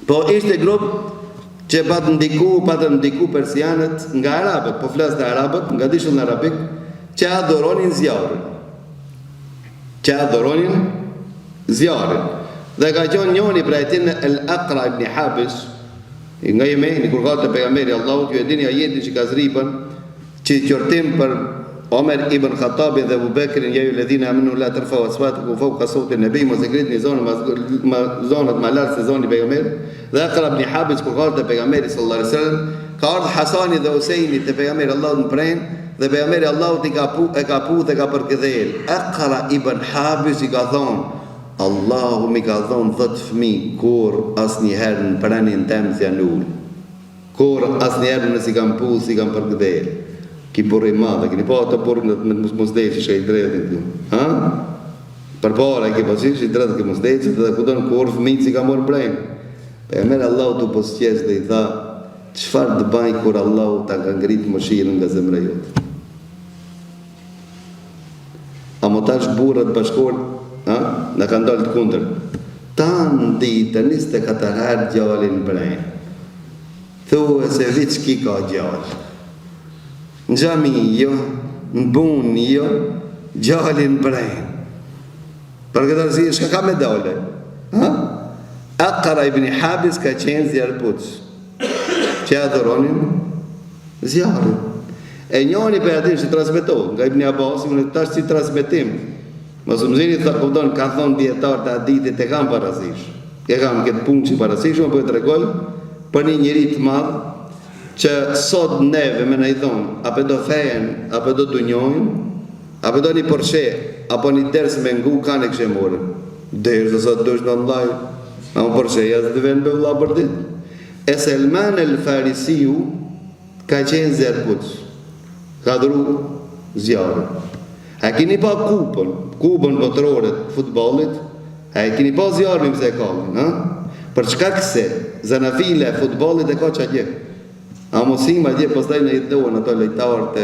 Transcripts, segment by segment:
Po ishte grup që patë ndiku persianët nga arabët, po flasë të arabët, nga dishull në arabik, që adhoronin zjarin. Dhe ka qenë njëri pra e tinë El-Aqra ibn Habis, nga Jemeni, kur ka të pejgamberi Allahut, ju e dini ajetin që ka zripën, që qërtim për Omer ibn Khattabi dhe Abu Bekrin, ja ju ledhina aminu la tërfau asfatukum fawqa sauti nabi, mos e ngritni zonët më lart se zoni pejgamberit. Dhe Aqra ibn Habis kur ka të pejgamberi sallallahu alaihi wasallam, ka ardhur Hasani dhe Huseini te pejgamberi Allahut në pren, dhe pejgamberi Allahut e ka pu dhe ka përkëdhel. Aqra ibn Habis i ka thonë, Allahu mi ka thonë 10 fëmijë, kur asnjëherë në pranin tem si anul, kur asnjëherë nësi kam pu, si kam përkëdhel. Ki burri madhe, kini po ato burri me musdeqi që i dretin, ha? Për para ki po që i dretin ki musdeqi, dhe kudon kur fëmijë si ka morë brejnë. Pejgamberi Allahu të posqes dhe i tha, qëfar të baj kur Allahu ta ka ngritë mëshirën nga zemra jote? A mo tash burrat bashkor, ha? Në ka ndalë të kundër. Tanë ditë, 24 herë gjallin brejnë. Thuë se viç ki ka gjallë. Në gjami jo, në bunë jo, gjallin brejnë. Për këtë arsye, shka ka me dole? Aqra ibn Habis ka qenë zjarëpuc, që adhoronin zjarën. E njoni për atin që transmetohet, nga Ibn Abbas, në tash si transmetim. Mos më zini, ka thonë djetarë të aditit, e kam parasysh. E kam këtë punë që parasysh, më për të regoj, për një njëri të madhë, që sot neve me në i thonë, apo do fejen, apo do dunjojnë, apo do një përshe, apo një ders me ngu, ka në kështë morën. Ders dhe sot dush në mlaj, a më përshe, jasë dhe venë be vla për dit. E Selman el Farisiu ka qenë zjarëpuc, ka dhru zjarë. A kini pa kupën botërore të futbolit, a kini pa zjarën mëse e kallin, ha? Për çka këse, zanafile e futbolit e ka që atje. A mosim atje pastaj në i dhohen ato lejtarët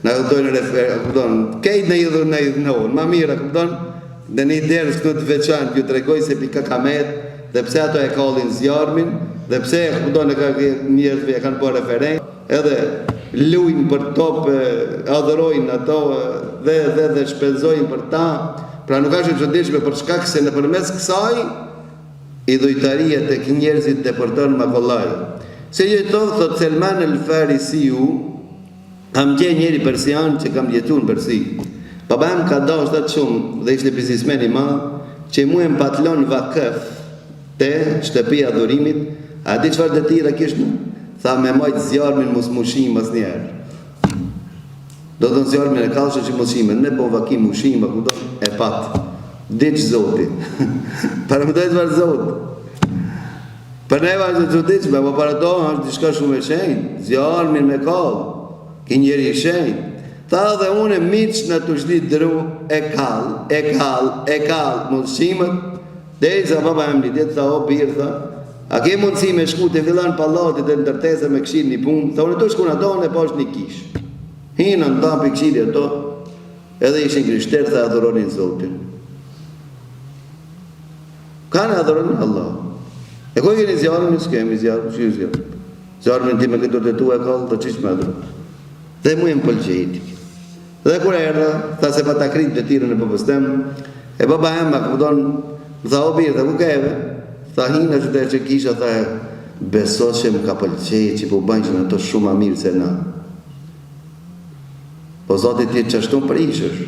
në dojnë referën, kejt në i dhohen, ma mira, dhe një derës këtë të veçanë, ju të regoj se pika kamet, dhe pse ato e kallin zjarmin, dhe pse njerëzve e kanë bërë referen, edhe lujnë për top, adhërojnë ato, dhe shpenzojnë për ta, pra nuk ashtë të qëndishme për shkak se në përmes kësaj, i dhujtaria të njerëzit të përtonë ma kollaj. Se jeton, thot Selman el Farisiu, kam gjenë njeri persian që kam jetu në Persi. Baba em ka dash datë shumë dhe ishte biznismen i madh, që mu e më patlon vakëf te shtëpia dhurimit, a di qëfar dhe tira kishtë? Tha me majtë zjarmin mos mushim as njerë. Do të në zjarmin e kalshë që mushime, ne po vakim mushim, e patë. Diqë zoti. Para më dojtë varë zotë. Për neva është të diqme, po para do është dishka shumë e shenjë, zjarmin me kallë, ki njeri i shenjë. Tha dhe une miqë në të shlit dru, e kallë, mundësimet, dhe i sa baba em një ditë, tha o birë, tha, a ke mundësi me shku të fillan palatit dhe në tërtese me këshirë një punë, tha unë të shku në tonë e pas një kishë. Hinë në tapi këshirë ato, edhe ishin krishterë, tha adhoronin Zotin. Ka në adhoronin Allah. E ko keni zjarën, s'kemi zjarën, që ju zjarën? Zjarën ti me këtë të tu e kallë, të qishë me adhru. Dhe mu e më pëlqejti. Dhe kur e erda, tha se pa ta kritë të tire në pëpëstem, e baba e më këpëton, më tha o birë, tha ku keve? Tha hinë që të e që kisha, tha e beso që më ka pëlqejti, që po banjë që në to shumë a mirë se na. Po zotit ti që ashtu më prishësh,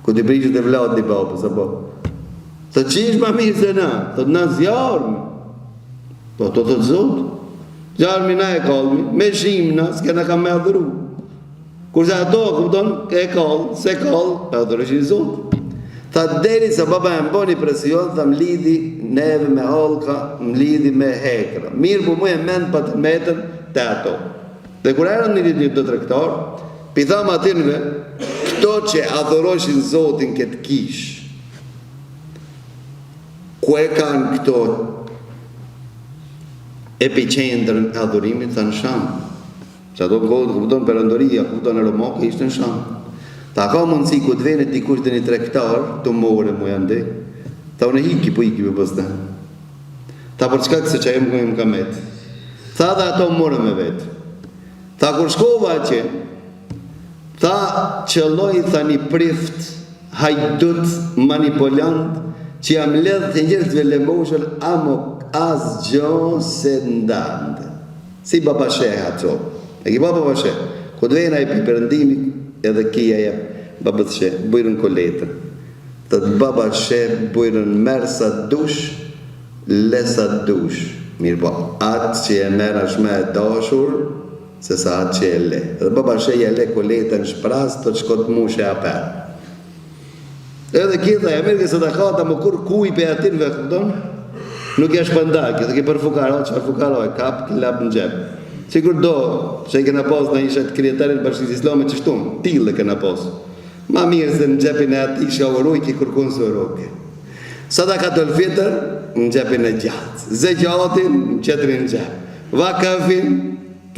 ku ti prishët e vlaut një babë, sa po. Tha qish ma mirë se na, tha na zjarën. Po të të zotë, zjarëmi na e kallëmi, me shimna, s'kena kam me adhuru. Kurse ato, këpëton, e kallë, se kallë, e adhurëshin zotë. Tha deri sa baba e mboni presion, tha më lidhi neve me halka, më lidhi me hekra. Mirë po mu e mend pa të metën të ato. Dhe kur erën një të trektar, pitham atinve, këto që adhurëshin zotin këtë kish, ku e kanë këto epicendrën e adhurimit, tha në Shamë. Që ato kohët, këpëton përëndoria, këpëton e Romake, ishte në Shamë. Tha ka mundësi ku të venet dikush dhe një trektar, të more mu janë dhe, tha unë hiki, po hiki për pëstë. Tha për çka se që më kamet. Tha dhe ato morën me vetë. Tha kur shkova që, tha qëlloj tha një prift, hajdut, manipulant, që jam ledhë të njërëtve lemoshër, amo asgjo se ndandë. Si baba sheha ato. E ki baba sheha. Këtë vena i përëndimi, edhe kia e babët sheha, bujrën koletën. Të baba sheha bujrën merë sa dush, lesa dush. Mirë po, atë që e merë është me dashur, se sa atë që e le. Dhe baba sheja e le koletën shpras, të të shkot mushe apër. Edhe kitha e mirë kësë të kata më kur kuj pe atinve këpëton, nuk e shpëndak, dhe ki për fukaro, që për fukaro e kap, klap në gjep. Sigur do, që i kena pos në ishet krietarin bashkës islame që shtum, tilë kena pos. Ma mirë se në gjepin e ati shë uruj, ki kërkun së uruj. Sa da ka të lëfitër, në gjepin e gjatë. Zë gjatin, në qetërin në gjep. Vakafin,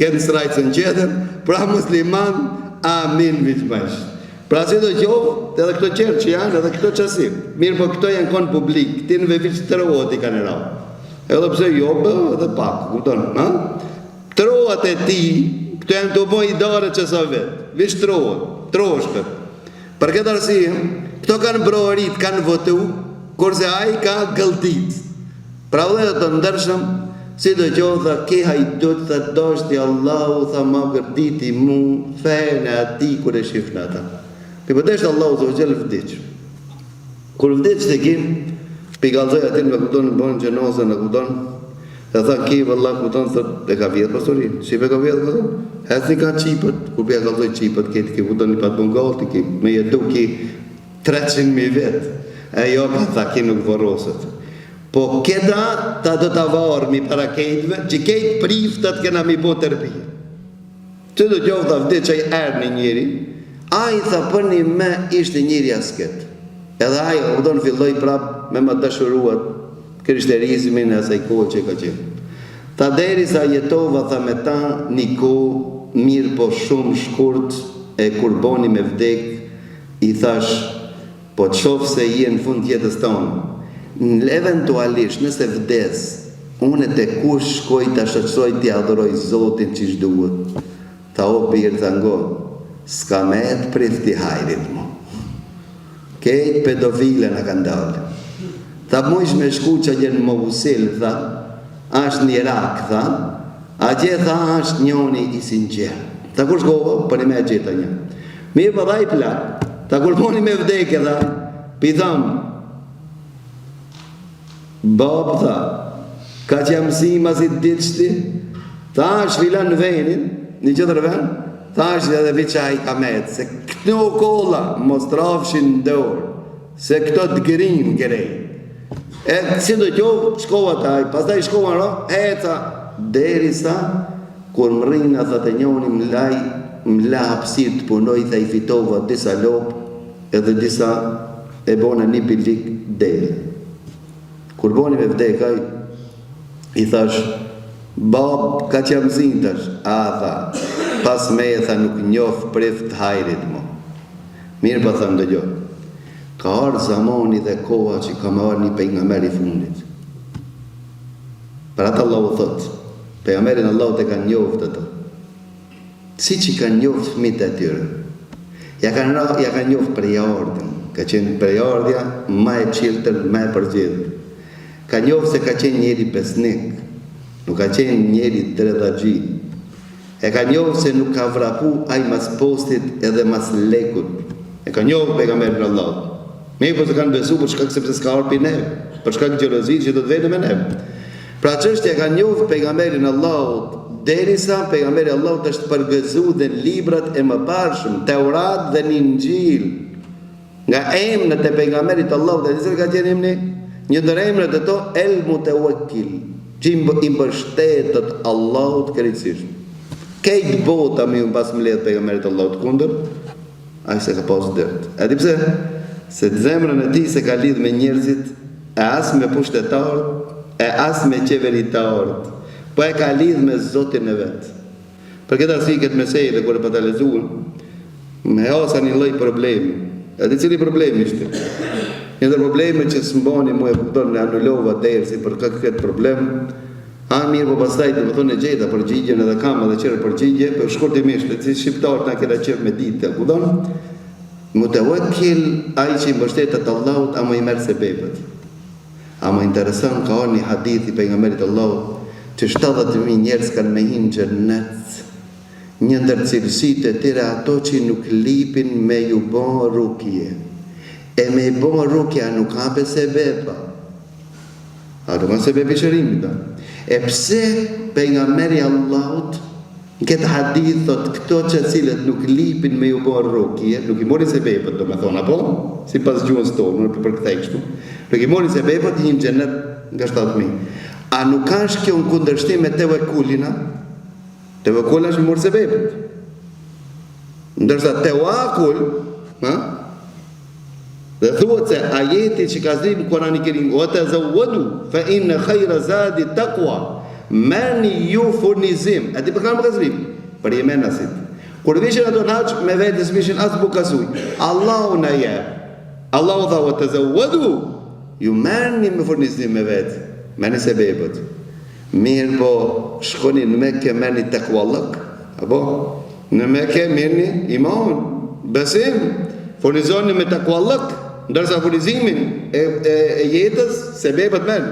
kënë srajtë në qetër, pra musliman, amin vëqmesh. Pra si do gjovë, edhe këto qërë që janë, edhe këto qasim. Mirë po këto janë konë publik, ti në vevit të rohët i kanë ra. Edhe pëse jobë, edhe pak, kupton, ha? Të rohët e ti, këto janë të boj i dare që sa vetë. Vish të rohët, të rohëshpër. Për këtë arsim, këto kanë broërit, kanë votu, kurse ai ka gëlltit. Pra dhe të ndërshëm, si do gjohë, tha, ke hajdut, tha, doshti Allahu, tha, ma gërditi mu, fejnë ati, kur e shifnë ata. Për përdeshtë Allahu të vëgjellë vëdiqë. Kur vëdiqë të kim, për galzoj atin me këtonë në bënë gjenozën në këtonë, dhe tha ki vëllah këtonë, thët e ka vjetë pastorin, si pe ka vjetë këtonë? Hesë një ka qipët, kur për e galzoj qipët, këtë ki këtonë një patë bungallë, ki me jetu ki 300.000 vetë, e jo ka tha ki nuk vërosët. Po këta ta do të varë mi para kejtëve, që kejtë priftët këna mi po tërpijë. Që do gjohë tha vëdiqë që i erë një njëri, a i tha për një me ishte njëri asket. Edhe a i do në filloj prap me më dëshuruat krishterizmin e asaj kohë që ka qenë. Tha deri sa jetova tha me ta një kohë mirë po shumë shkurt e kur boni me vdek i thash po të shofë se i e në fund jetës tonë. Eventualisht nëse vdes unë të kush shkoj të shëqsoj të adhuroj Zotin që shduhet. Tha o birë tha ngonë. Ska me e të prifti hajrit mu. Kejtë pedofile në kanë dalë. Tha mujsh me shku që gjenë më usil, tha, ashtë një rak, tha, a gje, tha, ashtë njoni i sinqer. Tha kur shkova, për një me gjitha një. Mirë për dha i plak, tha kur poni me vdeke, tha, pitham, bab, tha, ka që jamësima si ditë shti, tha, ashtë filan në venin, një qëtër ven, tha është edhe viqa i kamet, se këto kolla mos trafshin dorë, se këto të gërim gërej. E si do qovë, shkova taj, pas taj shkova në, tha, deri sa, kur më rrinë, tha të njoni më la hapsir të punoj, tha i fitova disa lopë, edhe disa e bona një pilvik deri. Kur boni me vdekaj, i thash, bab, ka që jam zintash, a tha, pas me e tha nuk njof prift hajrit mu. Mirë pa thëmë dë gjohë. Ka arë zamoni dhe koha që ka marë një pejgamber i fundit. Për atë Allah u thotë, pejgamberin Allah të ka njoft ato. Si që ka njoft fëmit e tyre. Ja ka njoft prejardin. Ka qenë prejardja ma e qiltër, ma e përgjithë. Ka njoft se ka qenë njeri besnik. Nuk ka qenë njeri dredagji. E ka njohë se nuk ka vrapu aj mas postit edhe mas lekut. E ka njohë pejgamberin Allah. Me i po se kanë besu për shkak sepse s'ka arpi neve, për shkak gjelozit që do të vete me neve. Pra çështja ka njohë pejgamberin Allah, derisa pejgamberi Allah të është përgëzu dhe në librat e më parshëm, Teurat dhe në Injil. Nga emrat e pejgamberit Allah, dhe nësër ka qenë emni, një dër emrat e to, El Mutawakkil, që i mbështetët Allahut krejtësisht. Kejtë bota mi unë pas më ledhë pejgamberit Allah të kundër, a i se ka pasë dërtë. E di pse? Se të zemrën e ti se ka lidhë me njerëzit, e asë me pushtetarët, e asë me qeveritarët, po e ka lidhë me Zotin e vetë. Për këtë arsi këtë mesej dhe kërë për të lezuën, me asa një loj problemi. E di cili problemi ishte? Një ndër probleme që s'mbani mu e kupton në anullova dersi për këtë problem, mirë po pastaj do të thonë gjeta përgjigjen edhe kam edhe qërë përgjigje, për shkurtimisht, si shqiptarët na kena qef me ditë, kupton? Mutawakkil ai që i mbështetet Allahut, a më i merr sebepet. A më intereson ka një hadith i pejgamberit Allahut që 70.000 njerëz kanë me hinë xhennet. Një ndër cilësitë e tyre ato që nuk lipin me ju bën rukje. E me i bën rukja nuk hape sebepa. A do kanë sebepi shërimit. E pse pejgamberi Allahut në këtë hadith thot këto që cilët nuk lipin me ju bën rukje, nuk i morin sebepet, do me thonë, apo? Si pas gjuhës tonë, nuk përkthej kështu. Nuk i morin sebepet, i një xhenet nga 70.000. A nuk është kjo në kundërshtim me tevekulina? Tevekulina është i morë sebepet. Ndërsa tewakul, dhe thuhet se ajeti që ka zbritur në Kur'anin e Kerim, "Wa tazawwadu fa inna khayra zadi taqwa." Merrni ju furnizim. A ti për kam ka zbrit? Për jemenasit. Kur vishin ato në haxh me vetes vishin as bukasuj. Allahu na jep. Allahu tha "Wa tazawwadu." Ju merrni me furnizim me vet. Merrni sebepet. Mirë po shkoni në Mekë merrni takwallak, apo në Mekë merrni iman, besim. Furnizoni me takwallak. Ndërsa furnizimin e jetës, sebepet merë.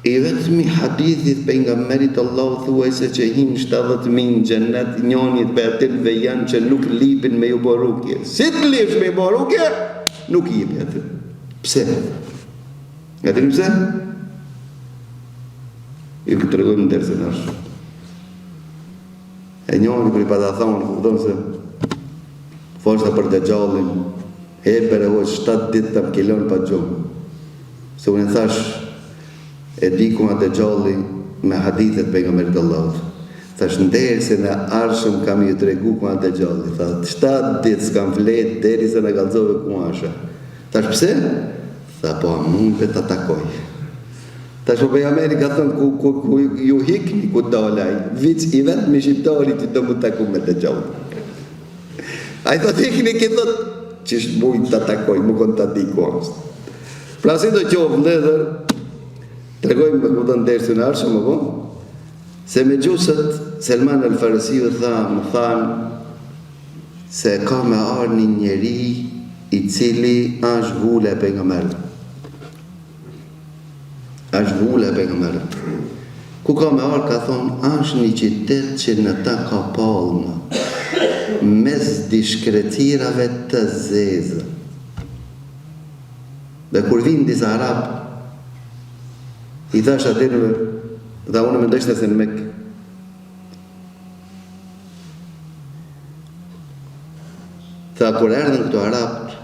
I vetëmi hadithit pejgamberit Allahu thuajse që hinë 70.000 në xhennet, njënit për atyve janë që nuk lipin me ju bë rukje. Si të lipsh me ju bë rukje, nuk i jepi aty. Pse? Nga të një pse? I këtë të regojmë në dersën ashtë. E njënit për i pata thonë, kuptonë se forsa për të gjallin, për e hoqë 7 ditë të më kilon pa gjumë. Se unë e thash, e di ku nga të gjalli me hadithet pejgamberit Allahut. Thash, ndërë se në arshëm kam ju të regu ku nga të gjalli. Thash, 7 ditë s'kam fletë, deri se në galzove ku asha. Thash, pse? Tha, po a mund për të takoj. Thash, po pejgamberi ka thënë, ku ju hikni ku dalaj, vic i vetë me shqiptarit të më taku me të gjalli. A i thot hikni ki thot, që është mujtë të takoj, më konë të di ku ashtë. Pra si do qovë ndëdhër, të regojmë me këtën dërës në arshëm, më po, se me gjusët, Selman el Farisiu më thanë, se ka me arë një njeri i cili është vule për nga mërë. Është vule për nga mërë. Ku ka me arë, ka thonë, është një qytet që në ta ka palma, mes dishkretirave të zezë. Dhe kur vinë disa arabë, i thash atyre, dhe unë me ndështën se në Mekë. Tha, kur erdhen këto arabët,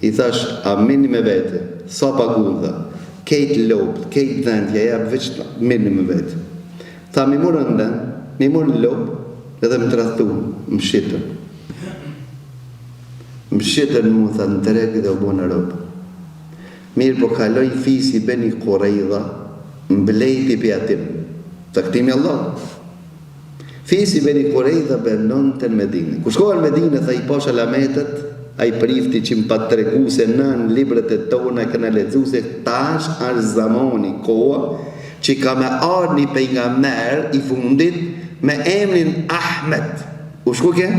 i thash, a mini me vete, sa pagun, tha, kejtë lopë, kejtë dhëndja, ja veç mini me vete. Tha, mi murën dhëndë, mi murën lopë, edhe më të rathu, më shqitën. Më shqitën mu, tha, në të rekë dhe u bo në ropë. Mirë po kaloj fisi Beni Qurayza, mblejti për atim. Të këtimi Allah. Fisi Beni Qurayza bëndon të në Medinë. Kur shkohen Medinë, tha i pasha lametet, a i prifti që më pa të regu se nën libret e tona këna ledzu se tash është zamani, koha, që ka me arë një pejgamber i fundit me emrin Ahmed. U shku ke?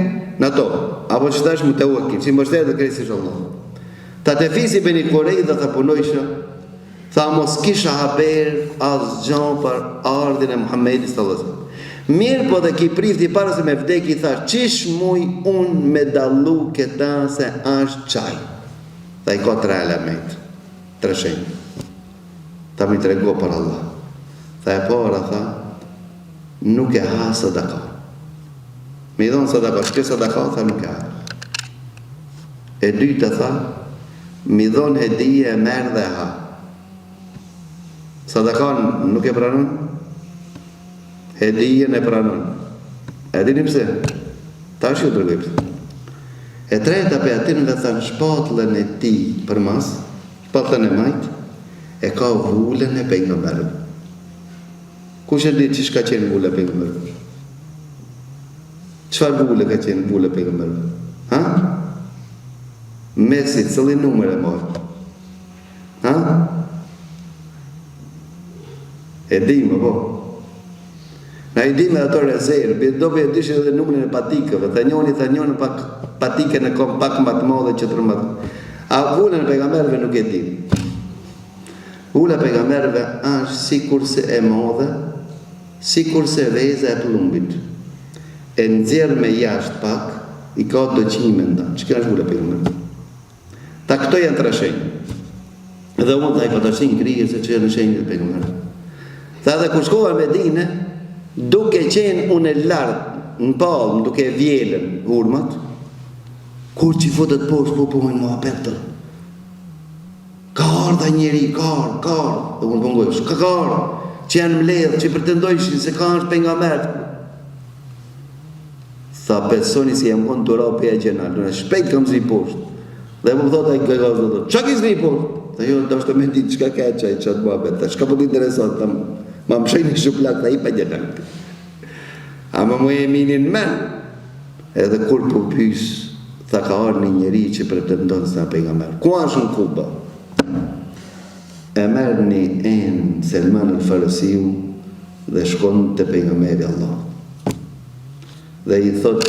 Në to. Apo që tash më të uakim, që më bështetë dhe kresish Allah. Ta të fisi Beni Qurayza tha punojshë, tha mos kisha haber as gjan për ardhin e Muhammedit sallallahu alaihi wasallam. Mirë po dhe ki prifti para se me vdeki tha, qish muj unë me dallu këta se është qaj. Tha i ka 3 element, 3 shenjë. Ta mi të rego për Allah. Tha e para, tha, nuk e ha sadaka. Me i dhonë sadaka, shke sadaka, tha nuk e ha. E dyta, tha, mi dhonë hedije e merë dhe ha. Sadakan nuk e pranon, hedijen e pranon. E dini pse? Ta është ju të rëgoj pse. E treta për atin dhe thanë shpatëllën e ti për mas, shpatëllën e majtë, e ka vullën e pejgamberit. Kush e di që shka qenë vullë e pejgamberit? Qëfar vullë ka qenë vullë e pejgamberit? Ha? Mesit, cëllin numër e marë? Ha? E dimë, po. Na I dimë ato rezervë, do për e dishë edhe numrin e patikëve, të njoni pak patike në kom pak më të modhe që të rëmët. A vullën e pejgamberve nuk e dimë. Vullën e pejgamberve është si kurse e modhe, si kurse veza e plumbit. E nxjerr me jashtë pak, I ka do qime nda. Që kjo është vullën e pejgamberve? Ta këto janë të shenjë. Dhe unë ta I pa të shenjë krije se që janë shenjë të pejgamberve. Tha dhe kur shkova në Medinë, duke qenë unë e lartë në palmë, duke vjelën hurmat, kur që I fotet poshtë, po pojnë më apetër. Ka ardha njeri, ka ardhë, dhe unë pëngojsh, ka ardhë, që janë mledhë, që pretendojshin se ka është pejgamber. Tha personi si jam konë të rapi e gjenalë, në shpejt kam zri poshtë. Dhe më thot ai gëgazë dhe që ki zri poshtë? Dhe jo, da është të me ditë, qka ka qaj qatë më apetër, qka po të interesant, ma më shëjnë I shuplak të I pa gjenalë. A më e minin men, edhe kur po pys, tha ka arë një njeri që pretendon se në pejgamber. Ku është në Kuba? E merë një enë Selman al-Farisiu dhe shkon të pejgamberi Allah. Dhe I thot,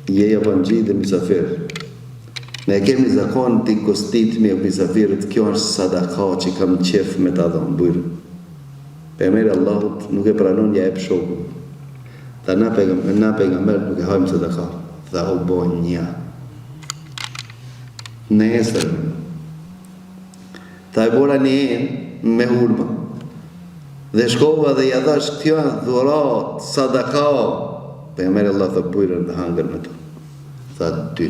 je javangji dhe misafir. Ne kemi zakon të I kostit me misafirit, kjo është sadaka që kam qef me të adhonë, bujrë. Pejgamberi Allahut nuk e pranon ja e pëshoku. Tha na pejgamber nuk e hajmë sadaka. Tha u bojnë një. Në esër. Tha e bora një enë me hurma. Dhe shkova dhe ja dhash kjo dhurat, sadaka. Pejgamberi Allah tha bujrën dhe hangër me të. Tha dy.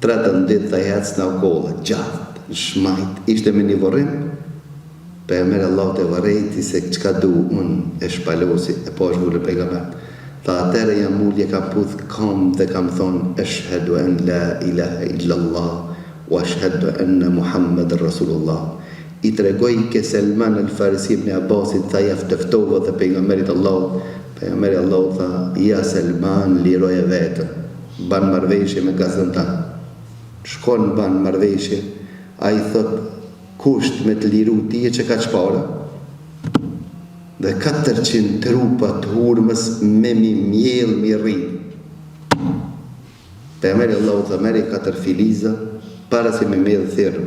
Tretën ditë tha jacë në kolla, gjatë, në shmajt. Ishte me një vorim. Pejgamberi Allah të varejti se qka du unë e shpalosi e po është vullë pejgamber. Tha atere jam mullje kam puth kam dhe kam thonë eshhedu en la ilaha illallah wa eshhedu enne Muhammed Rasulullah. I tregoj ke Selman al-Farisi ibn Abbasit, tha ja fteftovo dhe pejgamberit Allah. Pejgamberi Allah tha ja Selman liroje vetën, ban marveshje me gazën ta. Shkon ban marveshje, a I thot kusht me të liru tije që ka qpara dhe 400 trupa të hurmës me mi mjell mi rri. Pejgamberi Allahu tha meri 4 filiza para se me mjell thirë.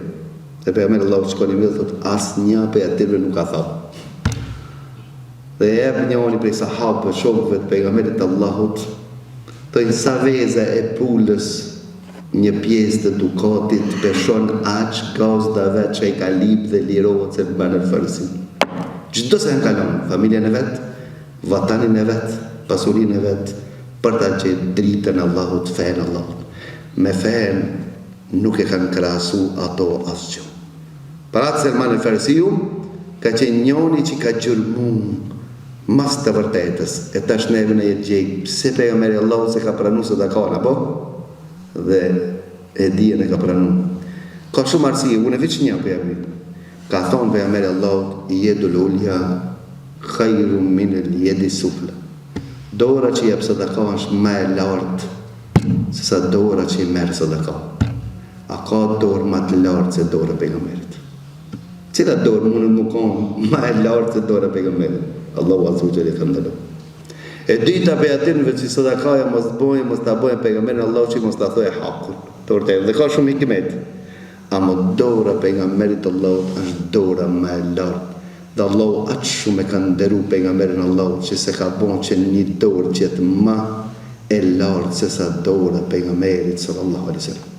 Dhe pejgamberi Allahu shkon I mjell thot as një për atyre nuk ka tha. Dhe jep njëoni prej sahabëve shokëve të pejgamberit Allahut thojnë sa veza e pulës një pjesë të dukatit peshon aq gazda vetë që I ka lip dhe lirohet se banë në fërësi. Gjdo se në kalon, familjen e vetë, vatanin e vetë, pasurin e vetë, për ta që dritën Allahut, fejnë Allahut. Me fejnë nuk e kanë krasu ato asgjë. Paratë Selman al-Farisiu ka qenë njoni që ka gjurmu mas të vërtetës, e tash neve në jetë gjejë, pse pejgamberi Allahut se ka pranu së da kona, po? Dhe e dijen e ka pranu. Ka shumë arsye, unë e veç një për jemi. Ka thonë pejgamberi Allahut, jedul ulja khairu min al yedi sufla. Dora që jep sadaka është më e lartë se sa dora që I merr sadaka. A ka dorë më të lartë se dora e pejgamberit? Cila dorë mund të më konë më e lartë se dora e pejgamberit? Allahu azza wa jalla ka ndalur. E dyta për atinëve që sadakaja mos të bojnë pejgamberin Allah që mos të thojë hakun. Të vërtetë, dhe ka shumë hikmet. Amo dora pejgamberit Allah është dora më e lartë. Dhe Allah atë shumë e ka nderu pejgamberin Allah që se ka bon që një dorë që jetë më e lartë se sa dora pejgamberit sallallahu alaihi wasallam.